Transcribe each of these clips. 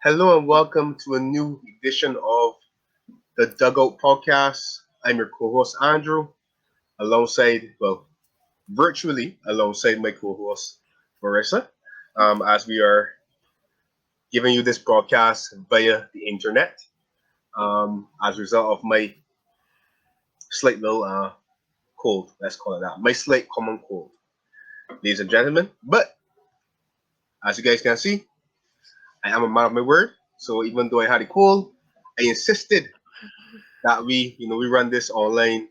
Hello and welcome to a new edition of the Dugout Podcast. I'm your co-host Andrew, virtually alongside my co-host Marissa, as we are giving you this broadcast via the internet, as a result of my slight little cold. Let's call it that. My slight common cold, ladies and gentlemen. But as you guys can see, I am a man of my word. So even though I had a cold, I insisted that we run this online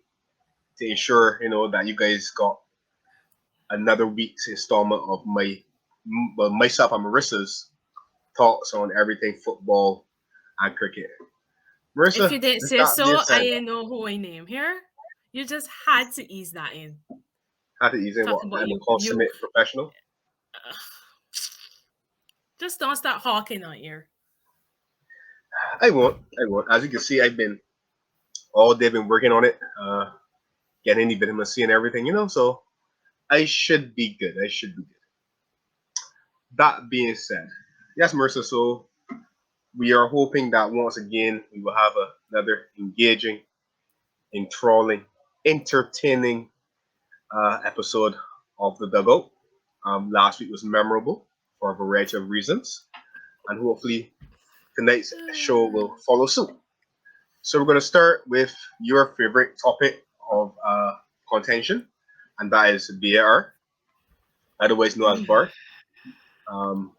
to ensure that you guys got another week's installment of myself and Marissa's thoughts on everything football and cricket. If Marissa, you didn't with say that being so, I said, didn't know who I name here. You just had to ease that in. how to ease in Talk what about I'm a you. consummate professional. Ugh, just don't start hawking on here. I won't. I won't. As you can see, I've been all day been working on it, getting any vitamin C and everything. So I should be good. I should be good. That being said, yes, Marissa. So we are hoping that once again we will have another engaging, enthralling, entertaining episode of the Dugout. Last week was memorable for a variety of reasons, and hopefully tonight's show will follow suit. So we're going to start with your favorite topic of contention, and that is VAR, otherwise known as VAR. Um,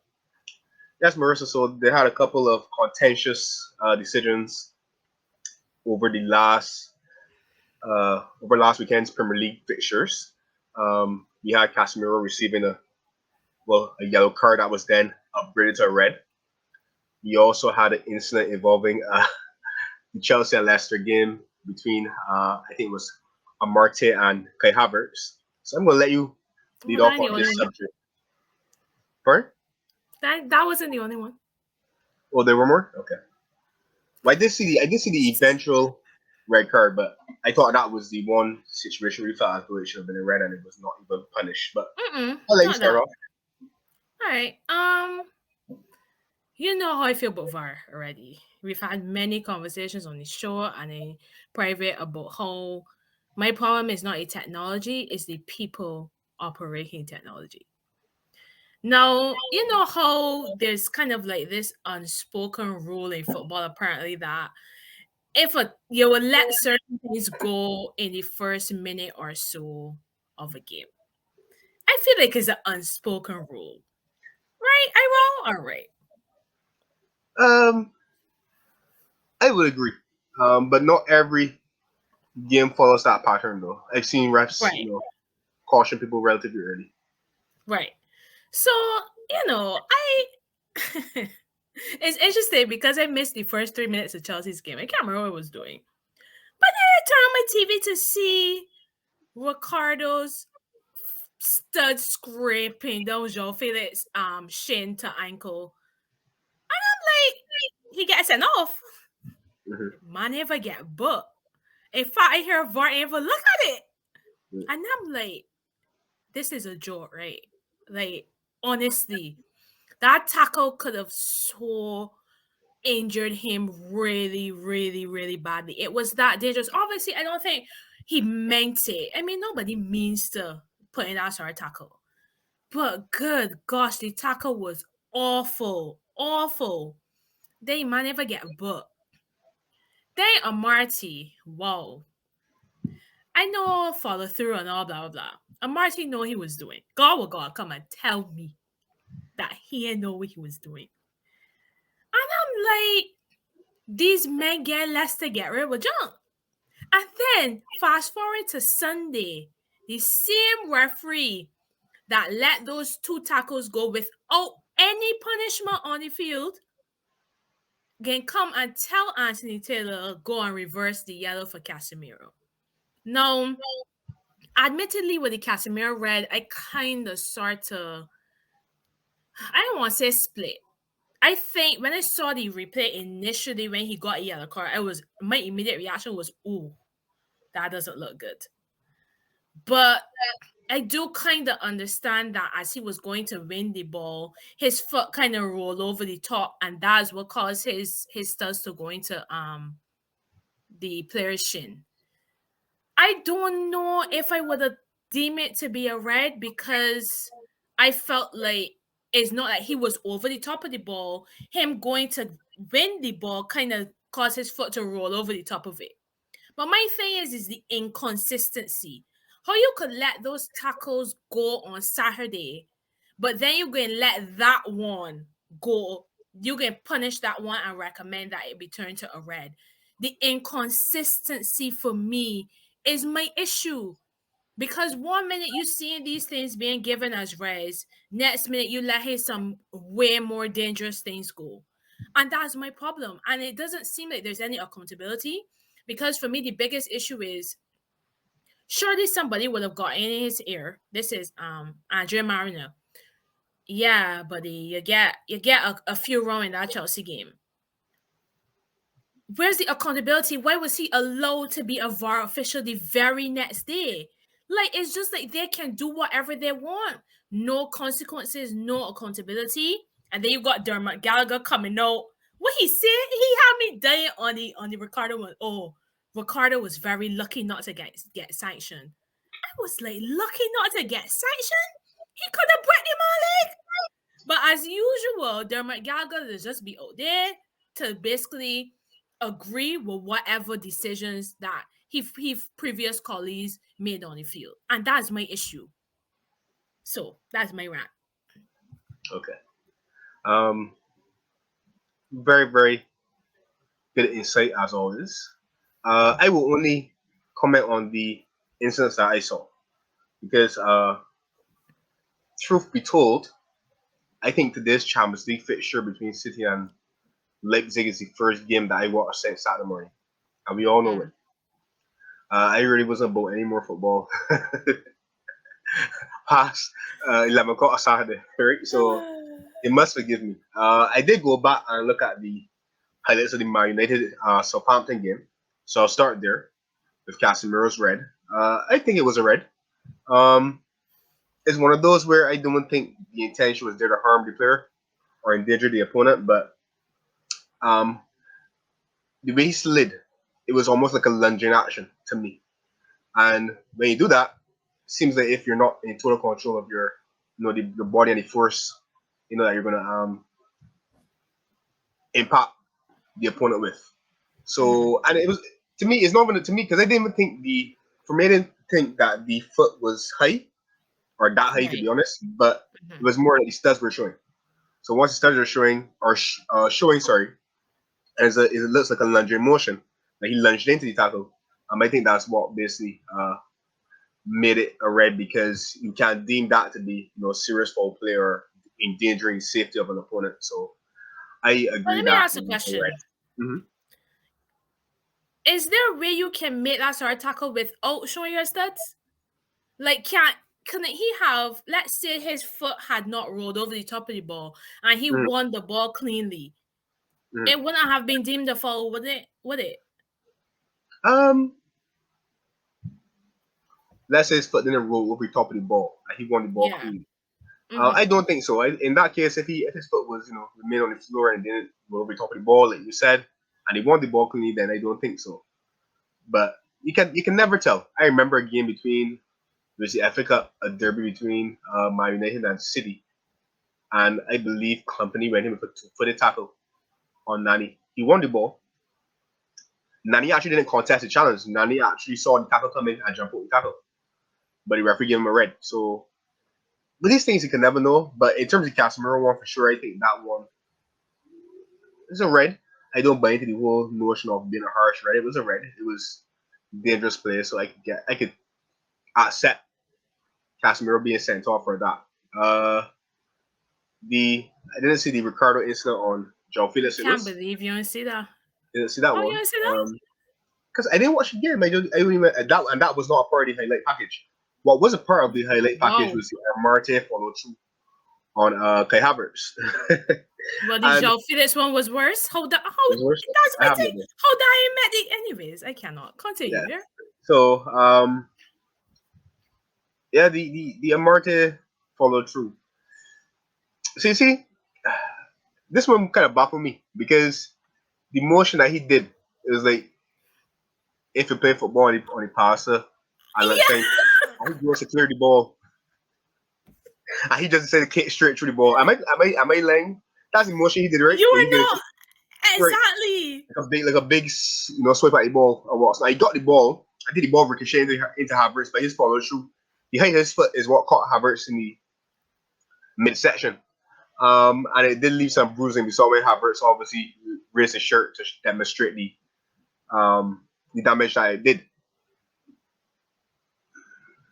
yes, Marissa. So they had a couple of contentious decisions over the last weekend's Premier League fixtures. We had Casemiro receiving a yellow card that was then upgraded to a red. We also had an incident involving the Chelsea and Leicester game between I think it was Amarte and Kai Havertz. So I'm going to let you lead Well, off that the on only this one. subject. Pardon? That wasn't the only one. Oh, there were more. Okay. Well, I did see the eventual red card, but I thought that was the one situation where you felt as though it should have been a red and it was not even punished. But I'll let you Not start that. off. All right. You know how I feel about VAR already. We've had many conversations on the show and in private about how my problem is not a technology, it's the people operating technology. Now, you know how there's kind of like this unspoken rule in football apparently that if you will let certain things go in the first minute or so of a game. I feel like it's an unspoken rule. Right? I wrong? All right. Um, I would agree. But not every game follows that pattern though. I've seen refs, Right. caution people relatively early. Right. So, I it's interesting because I missed the first 3 minutes of Chelsea's game. I can't remember what I was doing. But then I turned on my TV to see Ricardo's stud scraping down Joe Felix shin to ankle. And I'm like, he gets sent off. Mhm. Man never get booked. In fact, I hear VAR ever look at it. Mm. And I'm like, this is a joke, right? Like, honestly, that tackle could have so injured him really, really, really badly. It was that dangerous. Obviously, I don't think he meant it. I mean, nobody means to put in that sort of tackle. But good gosh, the tackle was awful. Awful. They might never get booked. Then Amarty, wow. I know follow through and all blah blah blah. Amarty know he was doing. God will God come and tell me that he didn't know what he was doing. And I'm like, these men get less to get rid of junk. And then fast forward to Sunday, the same referee that let those two tackles go without any punishment on the field can come and tell Anthony Taylor go and reverse the yellow for Casemiro. Now, admittedly, with the Casemiro red, I kind of sort of, I don't want to say split. I think when I saw the replay initially when he got a yellow card, my immediate reaction was, "Ooh, that doesn't look good." But I do kind of understand that as he was going to win the ball, his foot kind of rolled over the top, and that's what caused his studs to go into the player's shin. I don't know if I would have deemed it to be a red because I felt like it's not that he was over the top of the ball. Him going to win the ball kind of caused his foot to roll over the top of it. But my thing is the inconsistency. How you could let those tackles go on Saturday, but then you can let that one go. You can punish that one and recommend that it be turned to a red. The inconsistency for me is my issue. Because one minute you seeing these things being given as reds, next minute you let some way more dangerous things go. And that's my problem. And it doesn't seem like there's any accountability. Because for me, the biggest issue is surely somebody would have got in his ear. This is Andre Marino. Yeah, buddy, you get a few wrong in that Chelsea game. Where's the accountability? Why was he allowed to be a VAR official the very next day? Like, it's just like they can do whatever they want. No consequences, no accountability. And then you got Dermot Gallagher coming out. What he said, he had me dying on the Ricardo one. Oh, Ricardo was very lucky not to get sanctioned. I was like, lucky not to get sanctioned? He could have broken my leg. But as usual, Dermot Gallagher is just be out there to basically agree with whatever decisions that he previous colleagues made on the field. And that's my issue. So that's my rant. Okay. Um, very, very good insight as always. I will only comment on the incidents that I saw because, truth be told, I think today's Champions League fixture between City and Leipzig is the first game that I watched since Saturday morning, and we all know it. Mm. I really wasn't about any more football past 11 o'clock on Saturday, right? So you must forgive me. I did go back and look at the highlights of the Man United Southampton game, so I'll start there with Casemiro's red. I think it was a red. Um, it's one of those where I don't think the intention was there to harm the player or endanger the opponent, but um, the way he slid, it was almost like a lunging action to me. And when you do that, it seems like if you're not in total control of your, the body and the force, that you're gonna impact the opponent with. Mhm. So, and it was to me, it's not even to me because I didn't even think for me, I didn't think that the foot was high or that high to Right. be honest, but it Mhm. was more like the studs were showing. So once the studs are showing or showing, sorry, as it looks like a lunging motion, like he lunged into the tackle. I think that's what basically made it a red because you can't deem that to be serious foul play or endangering safety of an opponent. So I But agree let me that ask it a was a red. question. Hmm. Is there a way you can make that sort of tackle without showing your studs? Like, couldn't he have, let's say his foot had not rolled over the top of the ball and he Hmm. won the ball cleanly. Hmm. It wouldn't have been deemed a foul, would it? Would it? Um, let's say his foot didn't roll over the top of the ball and he won the ball Yeah. clean. I Mm-hmm. don't think so. In that case, if his foot was remain on the floor and didn't roll over the top of the ball, like you said, and he won the ball cleanly, then I don't think so. But you can never tell. I remember a game between it was the FA Cup, a derby between Man United and City, and I believe Company went in for the tackle on Nani. He won the ball. Nani actually didn't contest the challenge. Nani actually saw the tackle come in and jump over the tackle, but the referee gave him a red. So with these things, you can never know. But in terms of Casemiro one for sure, I think that one is a red. I don't buy into the whole notion of being a harsh red. It was a red. It was dangerous play, so I could accept Casemiro being sent off for that. The I didn't see the Ricardo incident on João I Felix. It can't was believe you don't see that. didn't see that Oh, you one. don't see that? Because I didn't watch the game. I don't even and that was not a part of the highlight package. What was a part of the highlight package Wow. was the Marte follow through on Kai Havertz. Well, the And Joe Felix one was worse. How it was worse. that's I my have no thing. idea. How that ain't met the anyways. I cannot Yeah. continue here. So Yeah, the Amarte followed through. See, this one kind of baffled me because the motion that he did, it was like if you play football on the passer, and let's say Yeah, and he wants to clear the ball, and he just said to kick straight through the ball. Am I lying? That's the motion he did, right? you Where he are did not straight exactly. like a big swipe at the ball and what. So he got the ball. I did the ball ricochet into Havertz, but his follow through behind his foot is what caught Havertz in the midsection. And it did leave some bruising. We saw when Havertz obviously raised his shirt to demonstrate the damage that it did.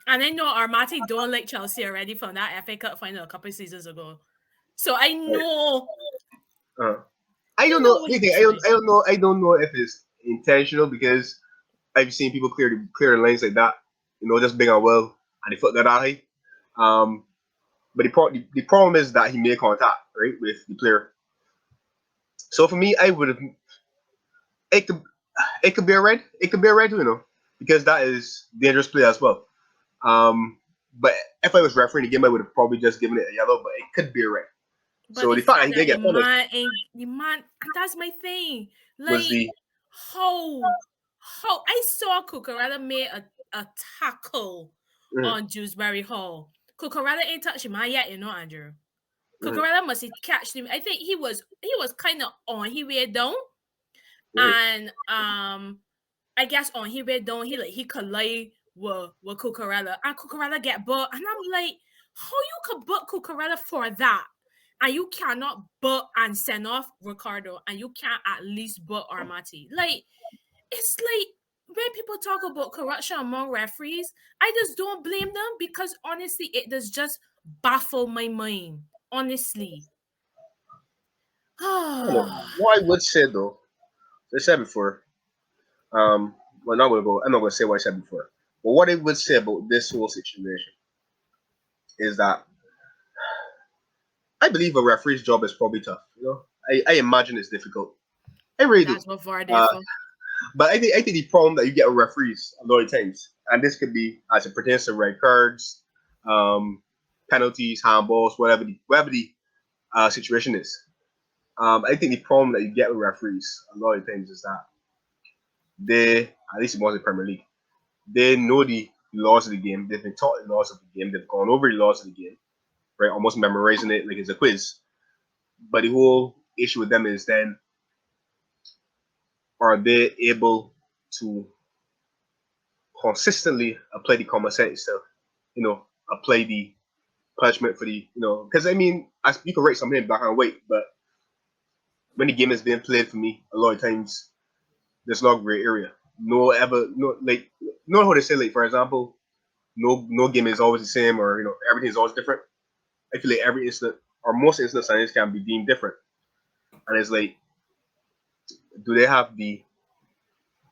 And I know Armati don't like Chelsea already from that FA Cup final a couple of seasons ago. So Right. Uh, I I don't know know. what he Here's the thing, was trying. I don't know if it's intentional because I've seen people clear the lanes like that. Just being a well and the foot got out high. Um, but the problem is that he made contact right with the player. So for me, I would have it could it could be a red. It could be a red, because that is dangerous play as well. But if I was refereeing the game, I would have probably just given it a yellow. But it could be a red. But So the the fact that fact he that did the get punished man ain't the man, and that's my thing. was Like the how how I saw Cucurella made a tackle mm, on Dewsbury Hall. Cucurella ain't touched him yet, Andrew. mm, Cucurella must have catched him. I think he was kind of on his way down, mm. and I guess on his way down he collide with Cucurella, and Cucurella get butt, and I'm like, how you could butt Cucurella for that? And you cannot butt and send off Ricardo, and you can't at least butt Armati. Like, it's like when people talk about corruption among referees, I just don't blame them because honestly, it does just baffle my mind. Honestly. I don't know. What I would say though, I said before. Well, not gonna go. I'm not gonna say what I said before. But what I would say about this whole situation is that I believe a referee's job is probably tough. I imagine it's difficult. I really do. That's what VAR there Uh, for. but I think the problem that you get with referees a lot of times, and this could be as it pertains to red cards, um, penalties, handballs, whatever the situation is. I think the problem that you get with referees a lot of times is that they, at least it was in the Premier League, they know the laws of the game. They've been taught the laws of the game. They've gone over the laws of the game, right? Almost memorizing it like it's a quiz. But the whole issue with them is then, are they able to consistently apply the common sense stuff? Apply the punishment for because I mean, you can write something in black and white, but when the game is being played for me, a lot of times there's a lot of gray area. No ever, no like, know how they say, like, for example, no game is always the same, or everything is always different. I feel like every instant or most instant science can be deemed different, and it's like, do they have the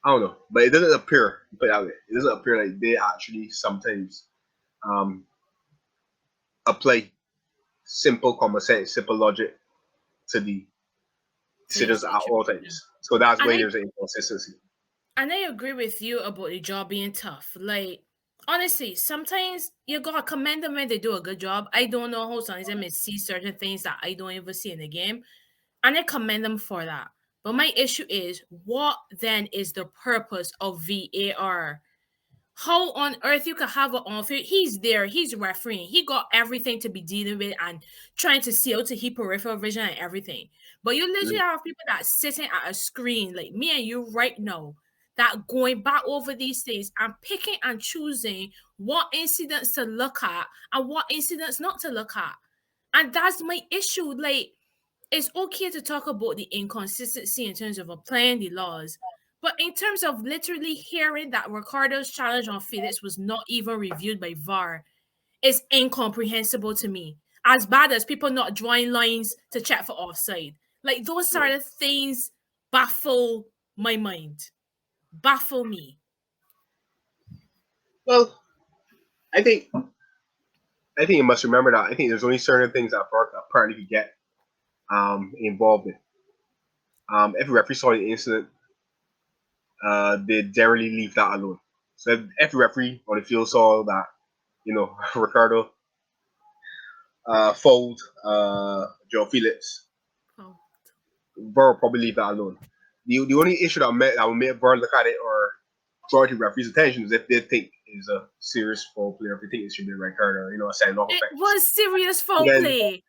I don't know, but it doesn't appear. Put it out there, it doesn't appear like they actually sometimes um apply simple common sense, simple logic to the To the decisions at all situation. times. So that's And why I there's an inconsistency. and I agree with you about the job being tough. Like, honestly, sometimes you gotta commend them when they do a good job. I don't know how sometimes they may see certain things that I don't even see in the game. And I commend them for that. But my issue is, what then is the purpose of VAR? How on earth you could have an on field? He's there, he's refereeing, he got everything to be dealing with and trying to see out to his peripheral vision and everything. But you literally Mm. have people that sitting at a screen like me and you right now that going back over these things and picking and choosing what incidents to look at and what incidents not to look at. And that's my issue. Like, it's okay to talk about the inconsistency in terms of applying the laws, but in terms of literally hearing that Ricardo's challenge on Felix was not even reviewed by VAR, is incomprehensible to me. As bad as people not drawing lines to check for offside. Like, those sort of things baffle my mind. Baffle me. Well, I think you must remember that I think there's only certain things that a party could get involved in. If a referee saw the incident, they generally leave that alone. So if every referee on the field saw that Ricardo fouled Joe Felix. Oh. VAR probably leave that alone. The only issue that will make VAR look at it or draw to referees' attention is if they think it's a serious foul play, or if they think it should be a red card or a send off It effect. was serious foul Then play.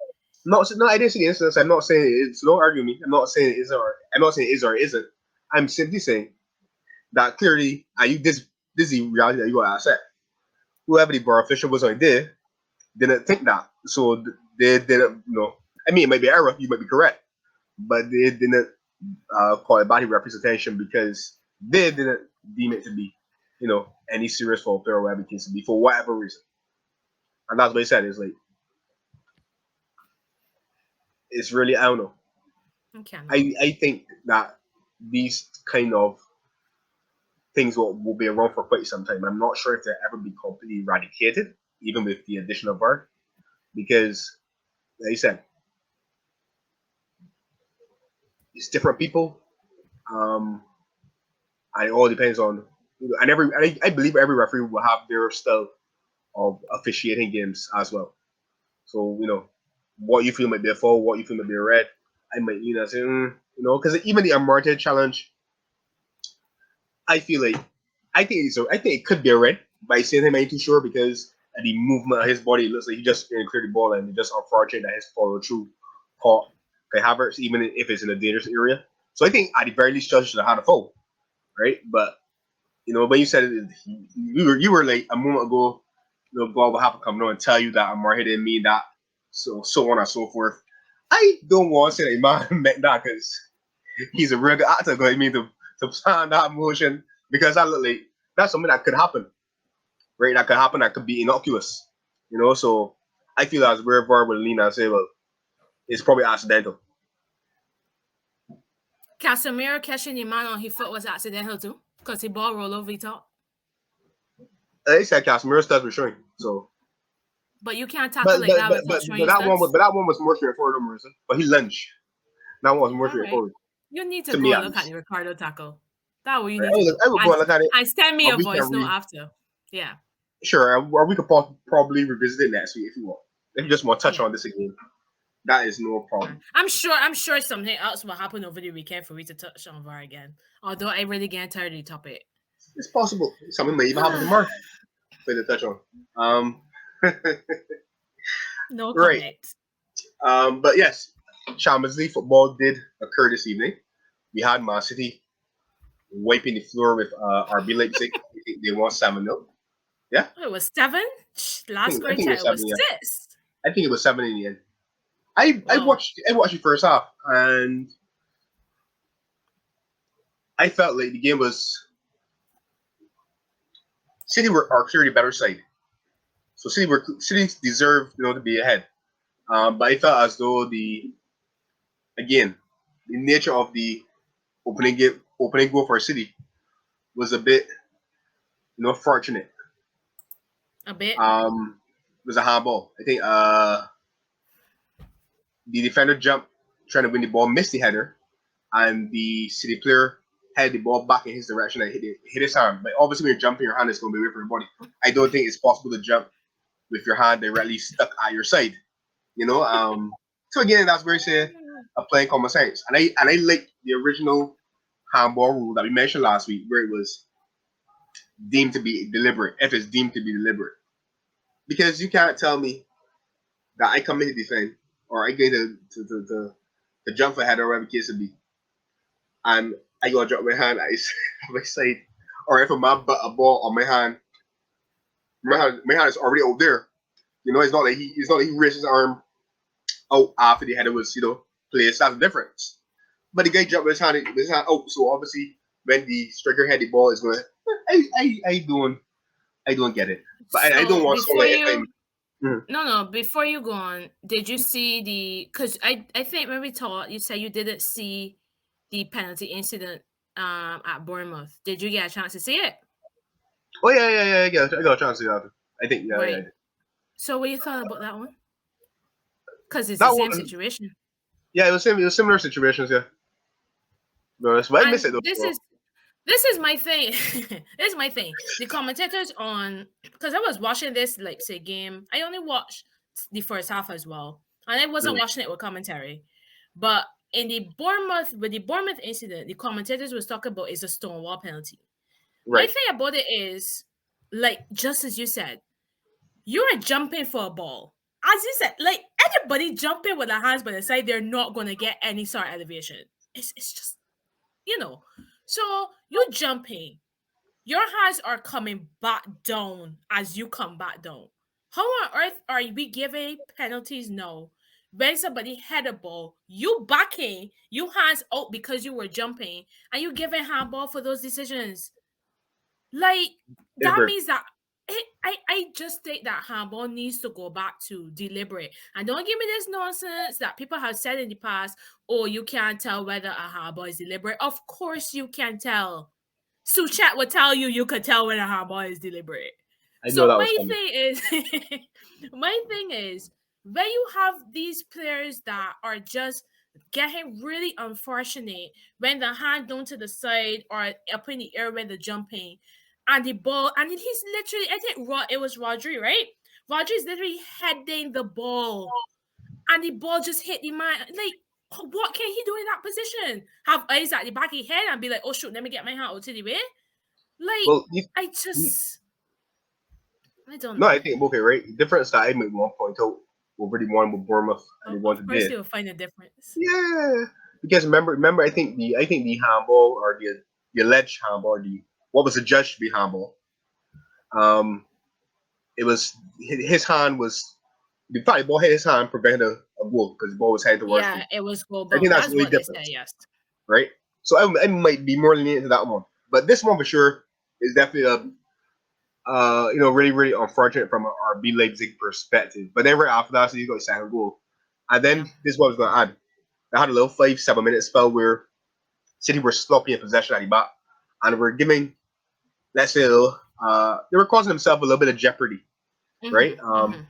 no, I didn't see the instance. I'm not saying it's no arguing me. I'm not saying it is or I'm not saying it is or it isn't. I'm simply saying that clearly, and this is the reality that you got to accept. Whoever the bar official was on there didn't think that, so they didn't. I mean, it might be error. You might be correct, but they didn't call it body representation because they didn't deem it to be, any serious fault or whatever it case to be for whatever reason. And that's what he said. It's like it's really I don't know. Okay. I think that these kind of things will be around for quite some time. I'm not sure if they'll ever be completely eradicated, even with the addition of VAR, because, like I said, it's different people, and it all depends on. And I believe every referee will have their style of officiating games as well. So what you feel might be a foul, what you feel might be a red. I might say, because even the Amarte challenge, I feel like I think it could be a red, but at the same time I ain't too sure because of the movement of his body, it looks like he just cleared the ball and it just unfortunate that his follow through caught Kai Havertz, even if it's in a dangerous area. So I think at the very least judge should have had a foul, right? But when you said it, you were like a moment ago, God will have to come down and tell you that Amarte didn't mean that, so on and so forth. I don't want to say that man meant that because he's a real good actor. Because I mean to plan that motion because that look like that's something that could happen, right? That could happen. That could be innocuous, So I feel as where VAR would lean and say, well, it's probably accidental. Casemiro catching the man on his foot was accidental too, because he ball roll over the top. They said Casemiro's studs were showing, so. But you can't tackle like that without showing your studs. But that one was more straightforward, Marissa. But he lunged. That one was more All right. straightforward. You need to To me, go and at look at least. the Ricardo tackle. That way you Right, need to do. I would go and look at it. And send me a We can voice note after. Yeah. Sure, or we could probably revisit it next week if you want. If you just want to touch on this again, that is no problem. I'm sure something else will happen over the weekend for me to touch on VAR again. Although I really get tired of the topic. It's possible. Something may even happen tomorrow. For the touch on. No right. comment. But yes, Champions League football did occur this evening. We had Man City wiping the floor with RB Leipzig. They won 7-0. Yeah. It was 7. Last score check it was 6. I think it was 7 in the end. I watched the first half and I felt like the game was City were clearly better side. So City deserved to be ahead. But I felt as though the nature of the opening goal for City was a bit fortunate. A bit. It was a handball. I think the defender jumped trying to win the ball, missed the header, and the City player had the ball back in his direction and hit his hand. But obviously, when you're jumping, your hand is going to be away from your body. I don't think it's possible to jump with your hand directly stuck at your side. So again, that's where you say applying common sense. And I like the original handball rule that we mentioned last week, where it was deemed to be deliberate. If it's deemed to be deliberate, because you can't tell me that I come in to defend or I get to jump for head or whatever case it be, and I go drop my hand at my side, or if I'm a ball on my hand is already out there. It's not like he raised his arm out after the header was placed. That's the difference. But the guy jumped with his hand out, so obviously when the striker had the ball, is going. I don't get it, but so I don't want to like. No. Before you go on, did you see the? Because I think when we talked, you said you didn't see the penalty incident at Bournemouth. Did you get a chance to see it? Oh yeah. I got a chance to see that. I think yeah. Right. Yeah. So what you thought about that one? Because it's the same situation. Yeah, it was similar situations. Yeah. But I miss it though. This is my thing. This is my thing. The commentators on, because I was watching this Leipzig game. I only watched the first half as well, and I wasn't Mm, watching it with commentary. But in the Bournemouth, with the Bournemouth incident, the commentators was talking about is a stonewall penalty. My right. thing about it is, like just as you said, you are jumping for a ball. As you said, like anybody jumping with their hands by the side, they're not going to get any sort of elevation. It's just, you know. So you jumping, your hands are coming back down as you come back down. How on earth are we giving penalties now? When somebody head a ball, you backing, you hands out because you were jumping, and you giving handball for those decisions. Like It's that very. means that I just think that handball needs to go back to deliberate. And don't give me this nonsense that people have said in the past, oh, you can't tell whether a handball is deliberate. Of course you can tell. Suchat will tell you you could tell when a handball is deliberate. I know So that was coming. my thing is when you have these players that are just getting really unfortunate when the hand down to the side or up in the air when they're jumping and the ball and he's literally I think it was Rodri, right? Rodri is literally heading the ball and the ball just hit the man. Like, what can he do in that position? Have eyes at the back of his head and be like, oh shoot, let me get my hand out to the way? Like, Well, I you, just, I don't no, know. I think okay, right. Difference that I might want to point out over the one with Bournemouth and the one Of course, today. you'll find a difference. Yeah, because remember, I think the handball or the alleged handball, or the what was adjudged to be handball. Um, it was his hand was the probably ball hit his hand, prevented a goal because the ball was heading towards Yeah, him. it was I global. think that's That's really what they say, different, yes. right? So I might be more lenient to that one, but this one for sure is definitely a really really unfortunate from an RB Leipzig perspective. But then right after that, so you got a second goal, and then Yeah. this is what I was going to add. I had a little 5 7 minute spell where City were sloppy in possession at the back, and were giving, let's say, they were causing themselves a little bit of jeopardy, right? Mm-hmm. Mm-hmm.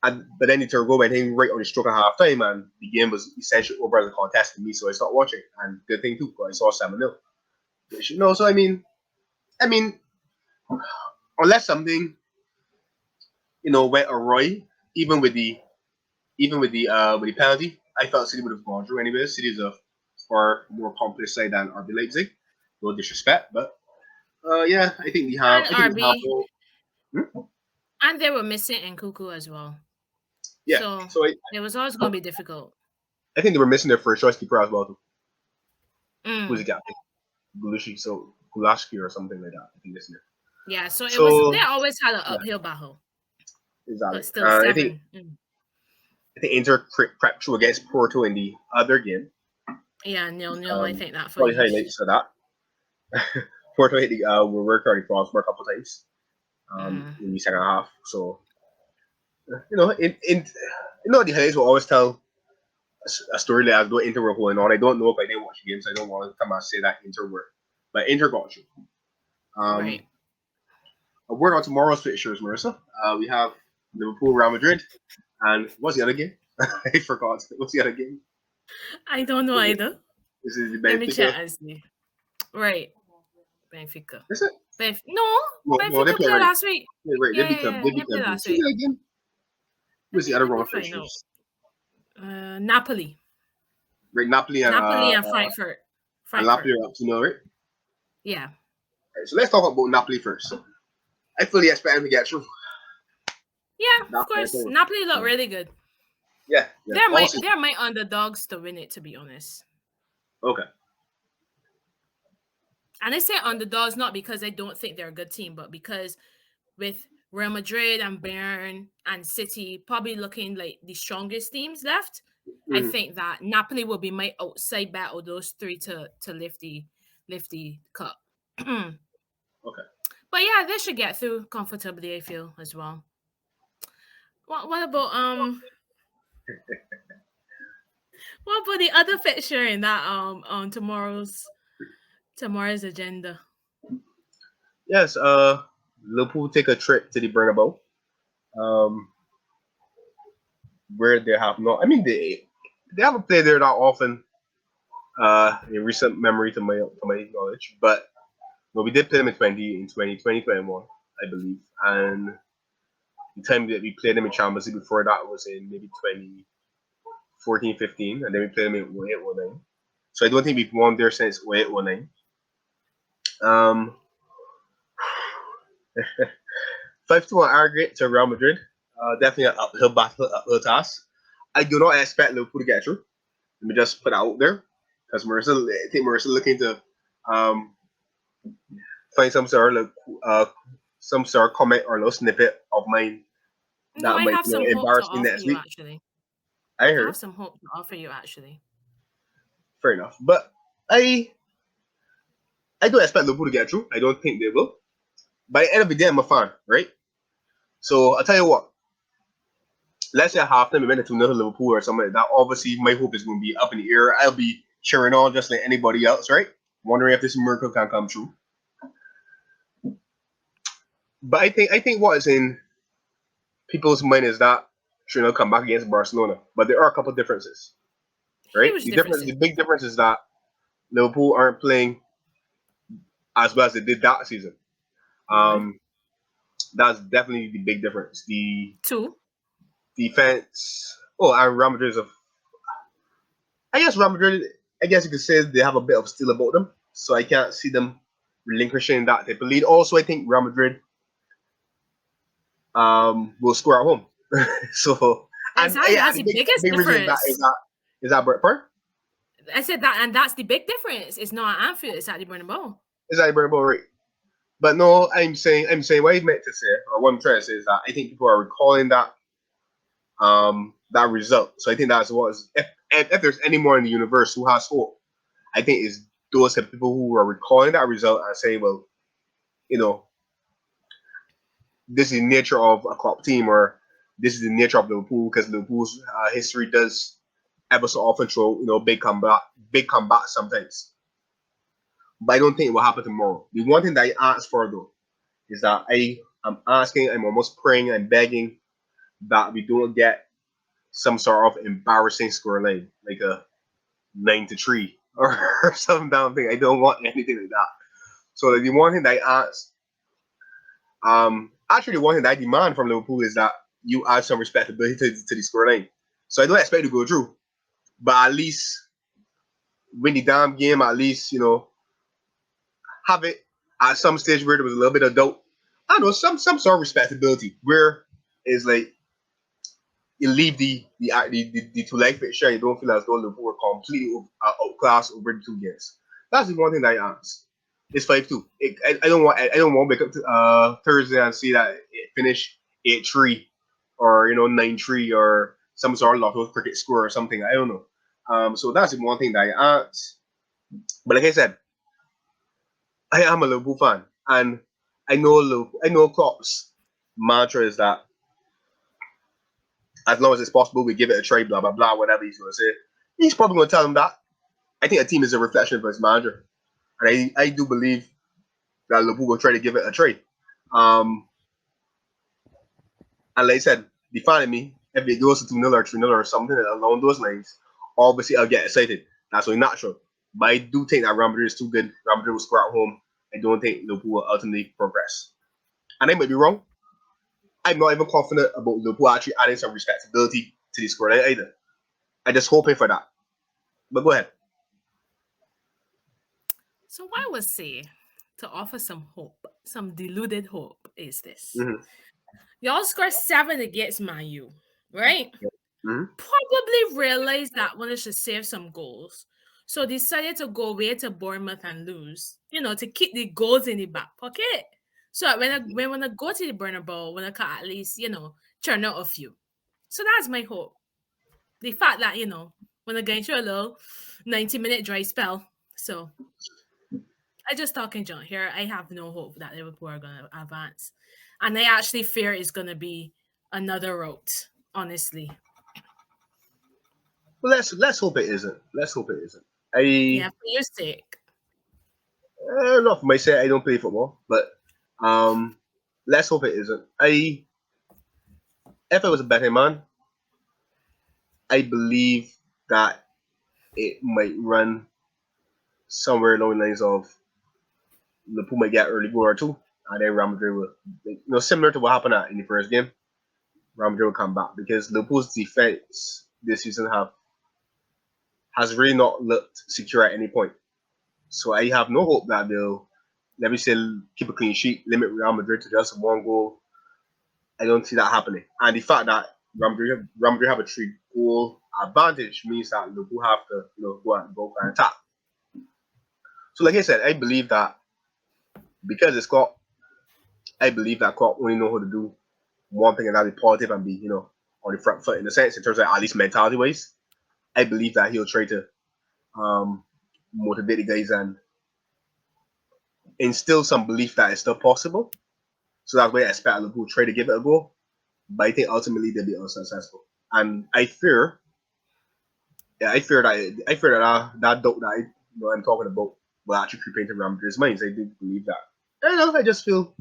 And but then he turned goal, and he right on the stroke of half time, and the game was essentially over as a contest to me, so I stopped watching. And good thing too, because I saw 7-0. Which, so I mean, unless something went awry, even with the with the penalty, I thought City would have gone through anyway. City is a far more accomplished side than RB Leipzig. No disrespect, but yeah, I think we have. And I think we have. RB, and they were missing Nkuku as well. Yeah, So so it was always going to be difficult. I think they were missing their first choice keeper as well. Who's the Mm. captain? Gulaski or something like that. I think this year. Yeah, so it was, they So always had an yeah, uphill battle, exactly. but still I think 7. Inter crept through against Porto in the other game. Yeah, nil. I think that for Probably you. highlights of that. Porto hit the were carrying France for a couple of times Mm. in the second half. So the highlights will always tell a story that as though Inter were holding on. I don't know if I didn't watch the games. So I don't want to come and say that Inter were, but Inter got you. Right. A word on tomorrow's fixtures, Marissa. We have Liverpool, Real Madrid, and what's the other game? I forgot. What's the other game? I don't know Is it, either. is it the Let me check Benfica? and see. Right. Benfica. Is it? No, No, they Benfica play played right. last week. They right. They Yeah, beat yeah, them. yeah. They They beat played them. last Who's week. the other game? Let Who's the me other let me Roma find out. fixtures? Napoli. Right, Napoli Napoli and Frankfurt. and Frankfurt. Napoli are up to 0, right? Yeah. Right, so let's talk about Napoli first. I fully expect them to get through. Yeah, of That's my course. thing. Napoli look really good. Yeah. Also, They're my underdogs to win it, to be honest. okay. And I say underdogs not because I don't think they're a good team, but because with Real Madrid and Bayern and City probably looking like the strongest teams left, I Mm-hmm. think that Napoli will be my outside battle those three to lift the cup. But Okay. yeah, they should get through comfortably, I feel, as well. What about what about the other fixture in that on tomorrow's agenda? Yes. Liverpool take a trip to the Bernabeu. Um, where they have no. I mean, they haven't played there that often in recent memory to my knowledge. But no, we did play them in 2021, I believe. And the time that we played them in Champions League before that was in maybe 2014, 15, and then we played them in 08, 09. So I don't think we've won there since 08, 09. Um, 5-1 aggregate to Real Madrid. Definitely an uphill battle, uphill task. I do not expect Liverpool to get through. Let me just put it out there. Because I think Marissa looking to um, find some sort of comment or little snippet of mine No, that I might have some hope to embarrass me offer next you week. actually. I I have heard. some hope to offer you actually. Fair enough. But I don't expect Liverpool to get through. I don't think they will. By the end of the day, I'm a fan, right? So I'll tell you what. Let's say half time we went to another Liverpool or something like that. Obviously, my hope is going to be up in the air. I'll be cheering on just like anybody else, right? Wondering if this miracle can come true. But I think what is in people's mind is that should come back against Barcelona. But there are a couple of differences, right? Huge differences. The big difference is that Liverpool aren't playing as well as they did that season. One, Um, that's definitely the big difference. The two. defense. Oh, and Real Madrid I guess Real Madrid. I guess you could say they have a bit of steel about them, so I can't see them relinquishing that type of lead. Also, I think Real Madrid will score at home. So, and Exactly. yeah, That's the the big biggest big reason is that is difference. that is that Brentford I said that, and that's the big difference. It's not at Anfield; it's at the Bernabeu. is that Brentford right? But no, I'm saying what I meant to say, or what I'm trying to say is that I think people are recalling that result. So I think that's what is if there's any more in the universe who has hope, I think it's those type of people who are recalling that result and saying, well, you know, this is the nature of a club team, or this is the nature of Liverpool, because Liverpool's history does ever so often show big combat sometimes. But I don't think it will happen tomorrow. The one thing that I ask for though is that I'm almost praying and begging that we don't get some sort of embarrassing scoreline, like a 9-3 or some damn thing. I don't want anything like that. So like, the one thing that I ask, actually the one thing that I demand from Liverpool is that you add some respectability to the scoreline. So I don't expect to go through, but at least win the damn game. At least have it at some stage where there was a little bit of doubt. I don't know, some sort of respectability where it's like you leave the two leg fixture, you don't feel as though Liverpool were completely outclassed over the 2 games. That's the one thing that I ask. It's 5-2. I don't want to wake up to, Thursday and see that it finished 8-3 or 9-3 or some sort of lotto cricket score or something. I don't know. So that's the one thing that I ask. But like I said, I am a Liverpool fan, and I know Klopp's mantra is that as long as it's possible, we give it a try, blah blah blah, whatever he's gonna say. He's probably gonna tell them that. I think a team is a reflection of his manager, and I do believe that Liverpool will try to give it a try. Um, and like I said, define me if it goes to 2-0 or 3-0 or something along those lines. Obviously, I'll get excited. That's only natural. But I do think that Real Madrid is too good. Real Madrid will score at home. I don't think Liverpool will ultimately progress. And I might be wrong. I'm not even confident about Liverpool actually adding some respectability to the scoreline either. I'm just hoping for that. But go ahead. So what I would say to offer some hope, some deluded hope, is this: Mm-hmm. y'all score 7 against Man U, right? Mm-hmm. Probably realized that wanted to save some goals. So decided to go away to Bournemouth and lose, to keep the goals in the back pocket. So that when I go to the Bernabeu, when I can at least, churn out a few. So that's my hope. The fact that, when I get into a little 90-minute dry spell. So I just talking John here. I have no hope that Liverpool are gonna advance. And I actually fear it's gonna be another route, honestly. Well, let's hope it isn't. Let's hope it isn't. Yeah, I for your sake. not for myself. I don't play football, but um, let's hope it isn't. If I was a betting man, I believe that it might run. somewhere along the lines of Liverpool might get early goal or two, and then Real Madrid will, similar to what happened in the first game, Real Madrid will come back because Liverpool's defense this season has really not looked secure at any point. So I have no hope that they'll, let me say, keep a clean sheet, limit Real Madrid to just one goal. I don't see that happening. And the fact that Real Madrid have a 3-goal advantage means that Liverpool have to, go out and go for an attack. So, like I said, I believe that because it's Klopp, I believe that Klopp only know how to do one thing, and that be positive and be, on the front foot in a sense, in terms of at least mentality wise. I believe that he'll try to motivate the guys and instill some belief that it's still possible. So that's why I expect Liverpool try to give it a go. But I think ultimately they'll be unsuccessful. And I fear that doubt that I'm talking about will actually creep into Real Madrid's minds. I do believe that. I don't know. I just feel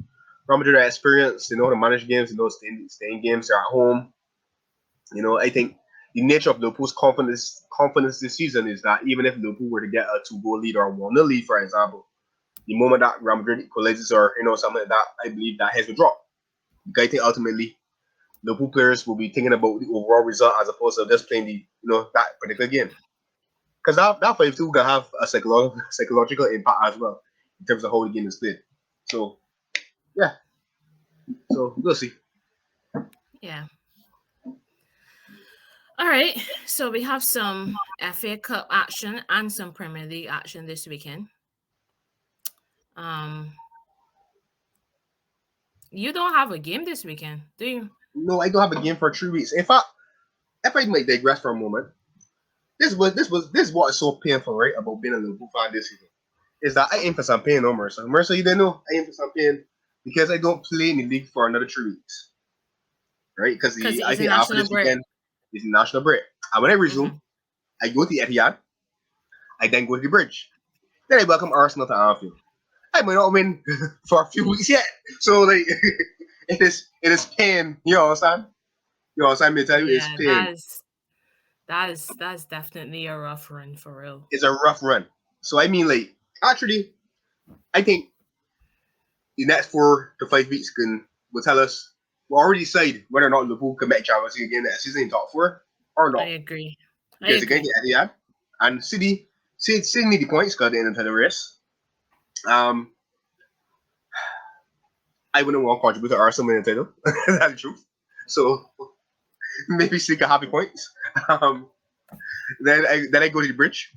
Real Madrid are experienced. They know how to manage games. They know stay in games. They're at home. I think the nature of Liverpool's confidence this season is that even if Liverpool were to get a 2-goal lead or a 1-0 lead, for example, the moment that Real Madrid equalizes or something like that, I believe that heads will drop. Because I think ultimately Liverpool players will be thinking about the overall result as opposed to just playing the that particular game. Because that 5-2 can have a psychological impact as well in terms of how the game is played. So yeah, so we'll see. Yeah. All right. So we have some FA Cup action and some Premier League action this weekend. You don't have a game this weekend, do you? No, I don't have a game for 3 weeks. In fact, if I might digress for a moment, this is what is so painful, right, about being a Liverpool fan this season. Is that I aim for some pain, no, Marissa. Marissa, you didn't know I aim for some pain because I don't play in the league for another 3 weeks, right? Because I It's a think after national this break. weekend is the national break, and when I resume, Mm-hmm. I go to the Etihad, I then go to the bridge, then I welcome Arsenal to Anfield. I might not win for a few weeks yet, so like it is pain. You know what I'm saying? You know what I'm saying? Me tell you, it's Yeah, pain. that's definitely a rough run for real. It's a rough run. So I mean, like actually, I think the next 4 to 5 weeks will tell us. We'll already decide whether or not Liverpool can make Champions League again next season in top 4 or I not. agree. I Because again, agree. the Etihad and City need the points because they're in the race. Um, I wouldn't want to contribute to Arsenal winning the title. That's the truth. So maybe City can happy points. Um, then I go to the bridge.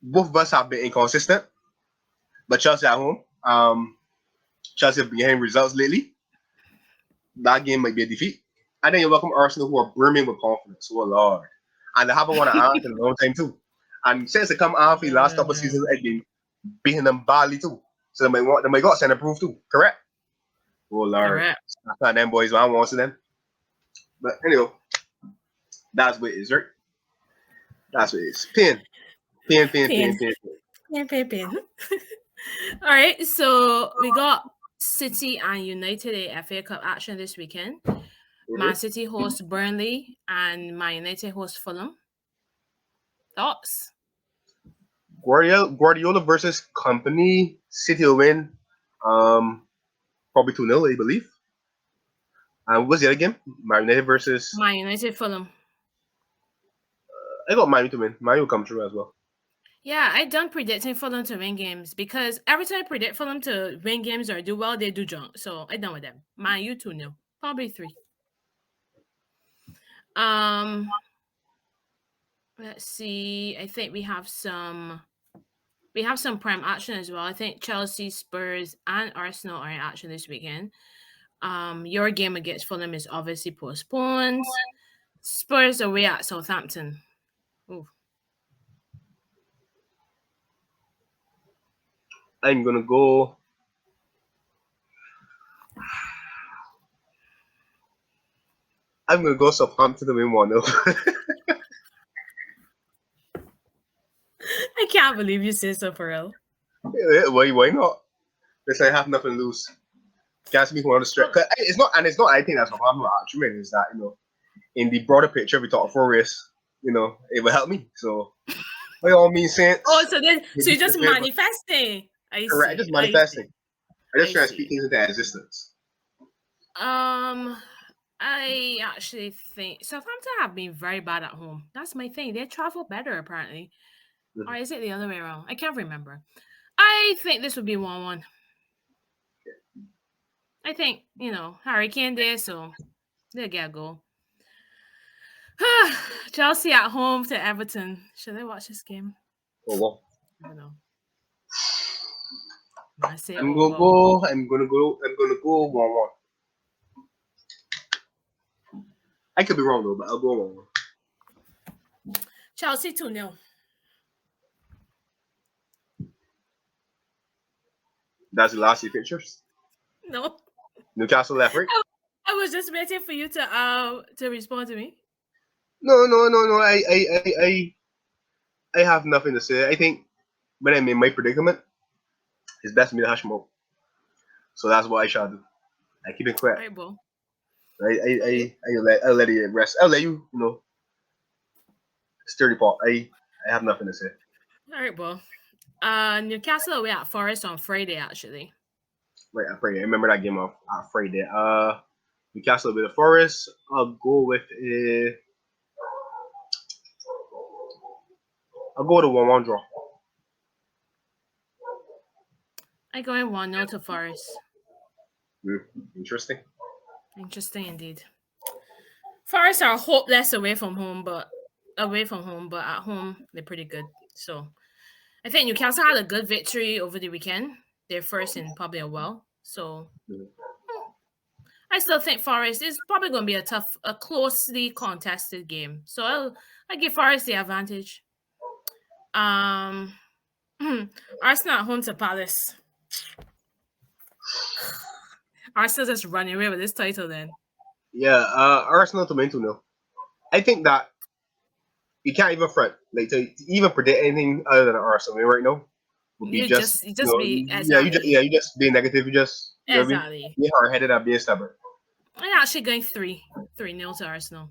Both of us have been inconsistent, but Chelsea at home. Chelsea have been getting results lately. That game might be a defeat. And then you welcome Arsenal, who are brimming with confidence. Oh Lord, and they haven't won an Anfield in a long time too. And since they come Anfield last couple of seasons, I've been beating them badly too. So they might got center proof too. Correct? Oh Lord, Correct. that's not them boys. I want to them. But anyway, that's what it is, right? That's what it is. Pain, pain, pain, pain, Pain. pain, Pain. All right. So we got City and United in FA Cup action this weekend. Man pain. City hosts Burnley and Man United hosts Fulham. Thoughts? Guardiola versus Company. City will win. Probably 2-0, I believe. And what was the other game? Man United versus. Man United Fulham. I got Miami to win. Miami will come through as well. Yeah, I done predicting Fulham to win games because every time I predict Fulham to win games or do well, they do junk. So I done with them. Man, you 2-0. Probably 3. Um, let's see. I think we have some prime action as well. I think Chelsea, Spurs, and Arsenal are in action this weekend. Your game against Fulham is obviously postponed. Spurs away at Southampton. Ooh. I'm gonna go. I'm gonna go Southampton to win 1-0. I can't believe you said so for real. Why not? Listen, I have nothing to lose. Can't speak on the stretch. It's not, and it's not. I think that's what I'm actually is that in the broader picture, we talk for race. It will help me. So By all means, Oh, Saints. so you're just manifesting. I Correct. I see. just I see. manifesting. I just I trying to speak see. things into existence. Um, I actually think Southampton have been very bad at home. That's my thing. They travel better apparently, or Mhm. is it the other way around? I can't remember. I think this would be 1-1. I think Hurricane there, so they'll get a goal. Chelsea at home to Everton. Should I watch this game? Oh well. I don't know. I say I'm gonna over. go. I'm gonna go. I'm gonna go 1-1. I could be wrong though, but I'll go 1-1. Chelsea 2-0. That's the last few pictures. No. Newcastle left, right? I was just waiting for you to respond to me. No, no, no, no. I have nothing to say. I think when I'm in my predicament, it's best for me to hush mouth. So that's what I shall do. I keep it quiet. All right, bro. Okay. I'll let it rest. I'll let you, sturdy pot. I have nothing to say. All right, bro. Newcastle away at Forest on Friday, actually. Right, I pray. I remember that game on Friday. Newcastle with the Forest. I'll go with a 1-1 draw. I go in 1-0 to Forest. Interesting. Interesting indeed. Forest are hopeless away from home, but at home they're pretty good. So I think Newcastle had a good victory over the weekend. They're first in probably a while. So Mhm. I still think Forest is probably going to be a closely contested game. So I give Forest the advantage. Um, Arsenal at home to Palace. Arsenal just running away with this title then. Yeah, Arsenal to win 2-0. I think that you can't even front. Like, to even predict anything other than Arsenal right now would be just, You just be you just being negative. You just, what I mean? exactly. Be hard headed and being stubborn. I'm actually going 3-0 to Arsenal.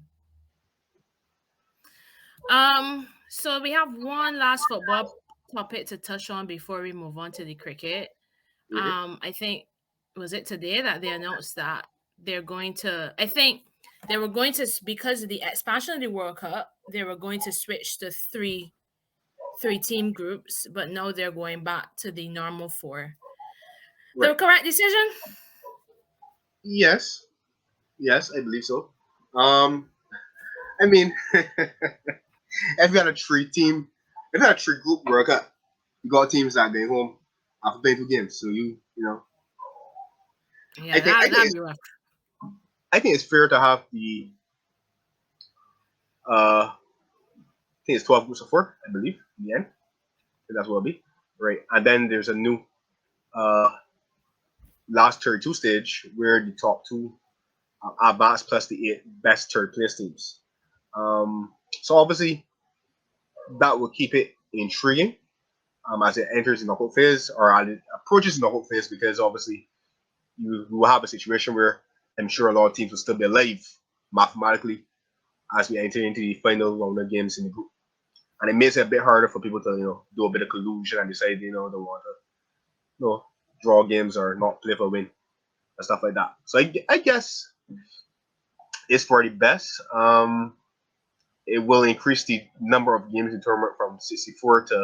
So we have one last football topic to touch on before we move on to the cricket. Mhm. I think was it today that they announced that they're going to. I think they were going to because of the expansion of the World Cup, they were going to switch to three team groups, but now they're going back to the normal four. The Right. correct decision? Yes. Yes, I believe so. Um, I mean, if you had a three team, if you had a three group World Cup, you got teams that going home after playing 2 games. So I Yeah, think I think that'd it's be rough. I think it's fair to have the I think it's 12 groups of four, I believe, in the end. I think that's what it'll be. Right. And then there's a new uh last 32 stage where the top two advance plus the 8 best third place teams. So obviously that will keep it intriguing as it enters the knockout phase or as it approaches the knockout phase because obviously you will have a situation where I'm sure a lot of teams will still be alive mathematically as we enter into the final round of games in the group. And it makes it a bit harder for people to, do a bit of collusion and decide, they want to, draw games or not play for a win and stuff like that. So I guess it's for the best. It will increase the number of games in the tournament from 64 to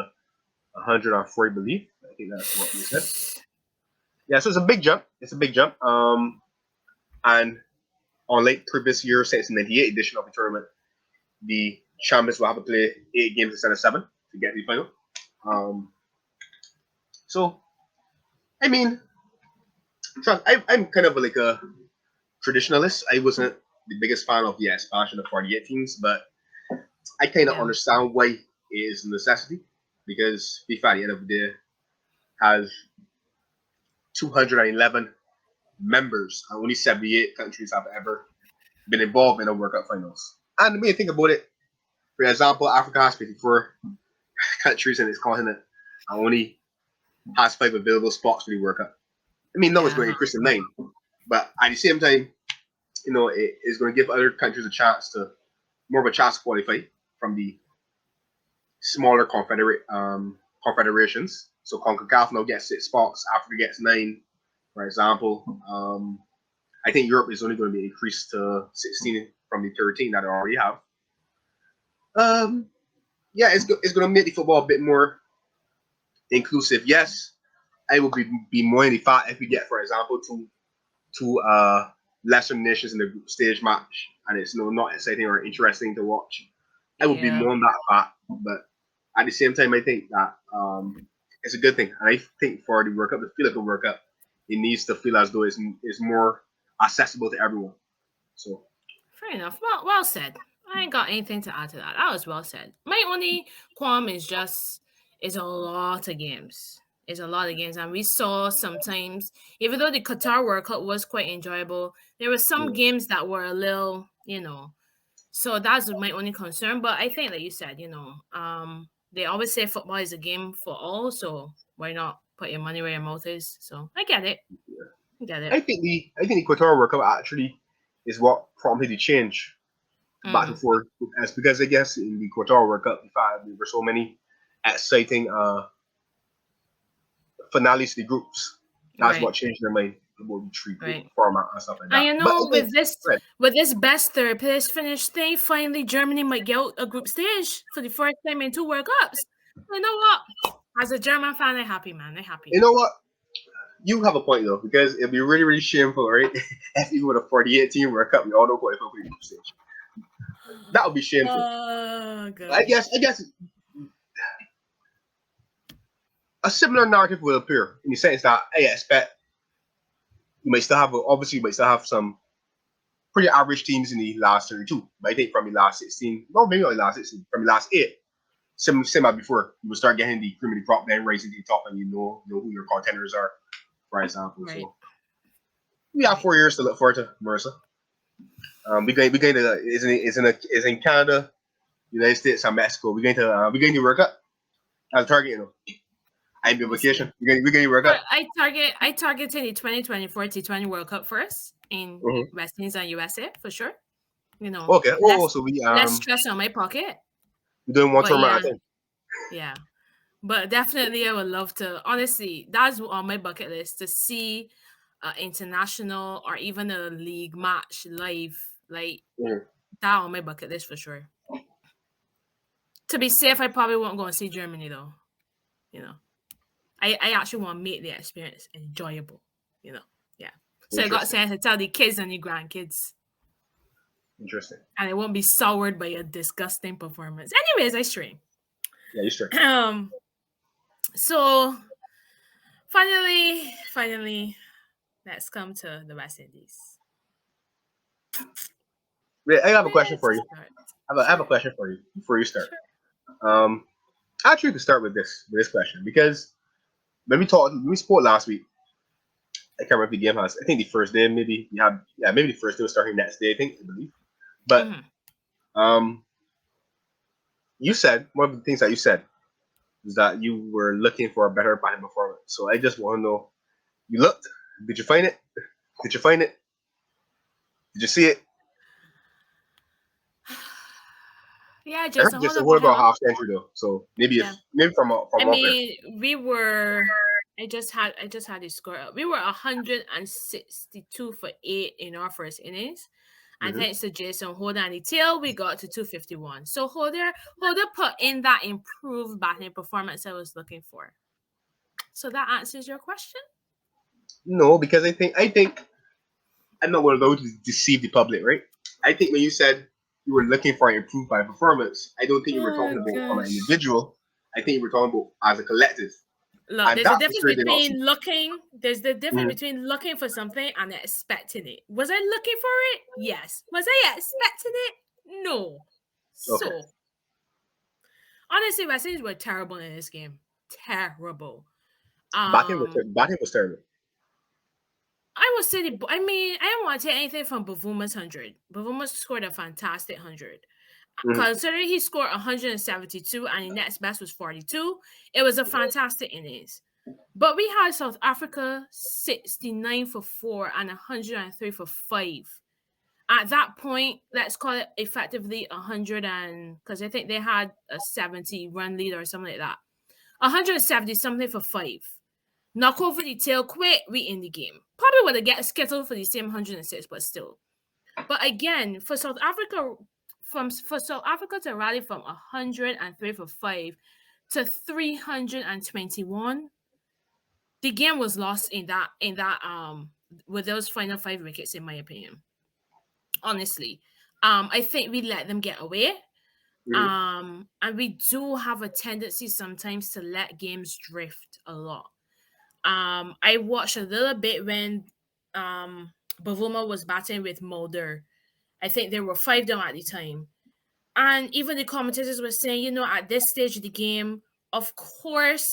104, I believe. I think that's what you said. Yeah, so it's a big jump. It's a big jump. And unlike previous year, since the 98 edition of the tournament, the champions will have to play 8 games instead of 7 to get to the final. So, I mean, I'm kind of like a traditionalist. I wasn't the biggest fan of the expansion of 48 teams, but I kind of Yeah. understand why it is a necessity because FIFA at the end of the day has 211 members and only 78 countries have ever been involved in a World Cup finals. And when you think about it, for example, Africa has 54 countries in its continent and only has 5 available spots for the World Cup. I mean, no, it's going to Yeah. increase in 9, but at the same time, it is going to give other countries a chance to more of a chance to qualify from the smaller confederations. So CONCACAF now gets 6 spots, Africa gets 9, for example. I think Europe is only going to be increased to 16 from the 13 that they already have. Um, yeah, it's going to make the football a bit more inclusive. Yes, I will be more in the fact if we get, for example, two lesser nations in the group stage match, and it's not exciting or interesting to watch. I would be Yeah. more on that fact, but at the same time, I think that it's a good thing, and I think for the World Cup to feel like a World Cup, it needs to feel as though it's more accessible to everyone. So Fair enough. Well said. I ain't got anything to add to that. That was well said. My only qualm is just it's a lot of games. It's a lot of games, and we saw sometimes, even though the Qatar World Cup was quite enjoyable, there were some yeah, games that were a little, So that's my only concern. But I think that you said, they always say football is a game for all, so why not put your money where your mouth is? So I get it. I get it. I think the Qatar World Cup actually is what prompted the change back and Mm, forth. As because I guess in the Qatar World Cup, in fact, there were so many exciting finales to the groups. That's what right, changed their mind about the three group right. format and stuff like And that. But I think, right, with this best third place finish thing, finally Germany might get out a group stage for the first time in 2 World Cups. You know what? As a German fan, I'm happy, man. I'm happy. you know what? You have a point though, because it'd be really, really shameful, right? If you would have 48 team World Cup, we all don't qualify for the group stage. That would be shameful. Oh I gosh. guess, I guess a similar narrative will appear in the sense that I expect you might still have, obviously, you might still have some pretty average teams in the last 32. But I think from the last 16, no, maybe not the last 16, from the last 8, same as before, you will start getting the cream of the crop, then rising to the top, and you know who your contenders are, for example. Right, So we have right. 4 years to look forward to, Marissa. We going to is in Canada, United States, and Mexico. We going to World Cup as a target. I'm on We'll see. vacation. We going to World But Cup. I targeted the 2024 T20 World Cup first in Mm-hmm. West Indies and USA for sure. Okay. Less Oh, so less stress on my pocket. we doing one But tournament yeah, at a time. yeah. But definitely, I would love to. Honestly, that's on my bucket list to see international or even a league match live. Like Mm. that on my bucket list for sure. To be safe, I probably won't go and see Germany though. You know, I actually want to make the experience enjoyable. You know, yeah. So I got Interesting. sent to tell the kids and the grandkids, Interesting. and I won't be soured by a disgusting performance. Anyways, I stream. Yeah, you straight. So finally, let's come to the West Indies. Wait, I have a Where question for to you. start? I have a Sure, question for you before you start. sure. Um, actually, we could start with this question because when we spoke last week. I can't remember if the game has. I think the first day maybe you had. Yeah, maybe the first day was starting next day. I believe. But Hmm. um, you said one of the things that you said is that you were looking for a better batting performance. So I just want to know. You looked. Did you find it? Did you find it? Did you see it? Yeah, I heard Jason, hold just a up, word about hello. half century though. So maybe if Yeah, maybe from I off air. mean, we were. I just had the score up. We were 162 for 8 in our first innings, and Mm-hmm. thanks to Jason Holder and the tail, we got to 251. So Holder put in that improved batting performance I was looking for. So that answers your question. No, because I think I'm not one of those to deceive the public, right? I think when you said you were looking for an improved by performance, I don't think you were Oh talking about from an gosh. individual. I think you were talking about as a collective, Look, and there's a that for difference sure did not see. between looking. There's the difference Mhm. between looking for something and expecting it. Was I looking for it? Yes. Was I expecting it? No. Okay, So honestly, West Indies were terrible in this game. Terrible. Um, batting was terrible. I would say I mean, I don't want to take anything from Bavuma's 100. Bavuma scored a fantastic 100. Hmm. Considering he scored 172 and the next best was 42, it was a fantastic innings. But we had South Africa 69 for 4 and 103 for 5. At that point, let's call it effectively 100 and because I think they had a 70 run lead or something like that. 170 something for five. Knock over the tail quick, we in the game. Probably would have get scheduled for the same 106, but still. But again, for South Africa, for South Africa to rally from 103 for five to 321, the game was lost in that with those final five wickets, in my opinion. Honestly, I think we let them get away. Mhm. And we do have a tendency sometimes to let games drift a lot. I watched a little bit when um Bavuma was batting with Mulder. I think there were five down at the time. And even the commentators were saying, at this stage of the game, of course,